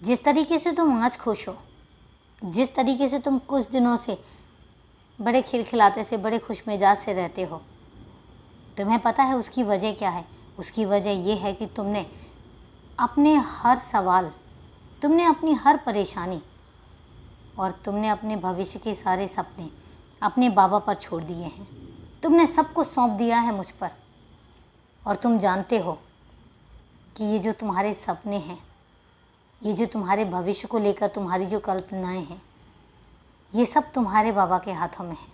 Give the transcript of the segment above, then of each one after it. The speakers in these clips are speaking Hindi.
जिस तरीके से तुम आज खुश हो, जिस तरीके से तुम कुछ दिनों से बड़े खिलखिलाते से, बड़े खुश मिजाज से रहते हो, तुम्हें पता है उसकी वजह क्या है? उसकी वजह ये है कि तुमने अपने हर सवाल, तुमने अपनी हर परेशानी और तुमने अपने भविष्य के सारे सपने अपने बाबा पर छोड़ दिए हैं। तुमने सब कुछ सौंप दिया है मुझ पर। और तुम जानते हो कि ये जो तुम्हारे सपने हैं, ये जो तुम्हारे भविष्य को लेकर तुम्हारी जो कल्पनाएं हैं, ये सब तुम्हारे बाबा के हाथों में है।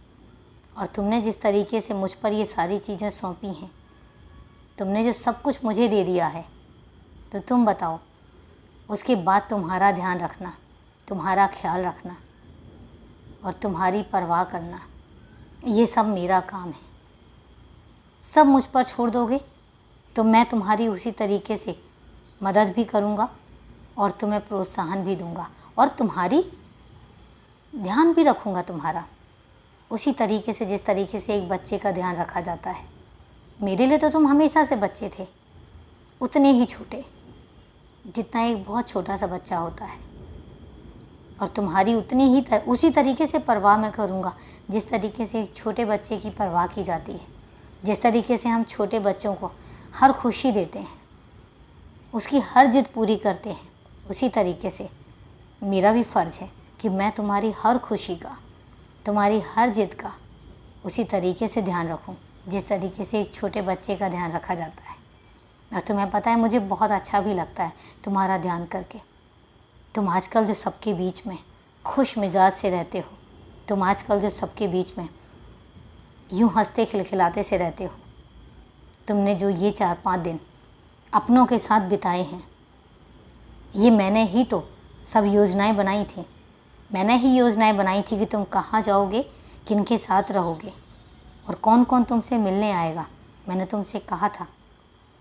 और तुमने जिस तरीके से मुझ पर ये सारी चीज़ें सौंपी हैं, तुमने जो सब कुछ मुझे दे दिया है, तो तुम बताओ, उसके बाद तुम्हारा ध्यान रखना, तुम्हारा ख्याल रखना और तुम्हारी परवाह करना, ये सब मेरा काम है। सब मुझ पर छोड़ दोगे तो मैं तुम्हारी उसी तरीके से मदद भी करूँगा और तुम्हें प्रोत्साहन भी दूँगा और तुम्हारी ध्यान भी रखूँगा, तुम्हारा उसी तरीके से जिस तरीके से एक बच्चे का ध्यान रखा जाता है। मेरे लिए तो तुम हमेशा से बच्चे थे, उतने ही छोटे जितना एक बहुत छोटा सा बच्चा होता है। और तुम्हारी उतनी ही उसी तरीके से परवाह मैं करूँगा जिस तरीके से एक छोटे बच्चे की परवाह की जाती है। जिस तरीके से हम छोटे बच्चों को हर खुशी देते हैं, उसकी हर जिद पूरी करते हैं, उसी तरीके से मेरा भी फ़र्ज़ है कि मैं तुम्हारी हर खुशी का, तुम्हारी हर जिद का उसी तरीके से ध्यान रखूं जिस तरीके से एक छोटे बच्चे का ध्यान रखा जाता है। और तुम्हें पता है, मुझे बहुत अच्छा भी लगता है तुम्हारा ध्यान करके। तुम आजकल जो सबके बीच में खुश मिजाज से रहते हो, तुम आजकल जो सबके बीच में यूँ हंसते खिलखिलाते से रहते हो, तुमने जो ये 4-5 दिन अपनों के साथ बिताए हैं, ये मैंने ही तो सब योजनाएं बनाई थी। मैंने ही योजनाएं बनाई थी कि तुम कहाँ जाओगे, किनके साथ रहोगे और कौन कौन तुमसे मिलने आएगा। मैंने तुमसे कहा था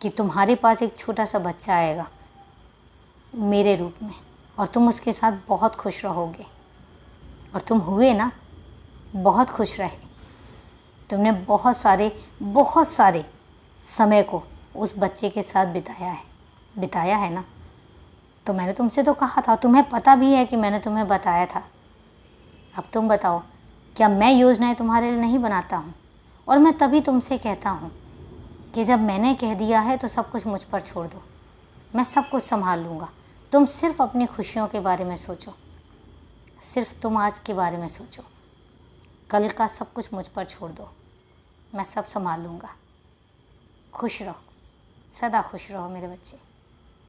कि तुम्हारे पास एक छोटा सा बच्चा आएगा मेरे रूप में और तुम उसके साथ बहुत खुश रहोगे। और तुम हुए ना, बहुत खुश रहे। तुमने बहुत सारे समय को उस बच्चे के साथ बिताया है ना। तो मैंने तुमसे तो कहा था, तुम्हें पता भी है कि मैंने तुम्हें बताया था। अब तुम बताओ, क्या मैं योजनाएं तुम्हारे लिए नहीं बनाता हूँ? और मैं तभी तुमसे कहता हूँ कि जब मैंने कह दिया है तो सब कुछ मुझ पर छोड़ दो, मैं सब कुछ संभाल लूँगा। तुम सिर्फ अपनी खुशियों के बारे में सोचो, सिर्फ तुम आज के बारे में सोचो, कल का सब कुछ मुझ पर छोड़ दो, मैं सब संभाल लूँगा। खुश रहो, सदा खुश रहो मेरे बच्चे।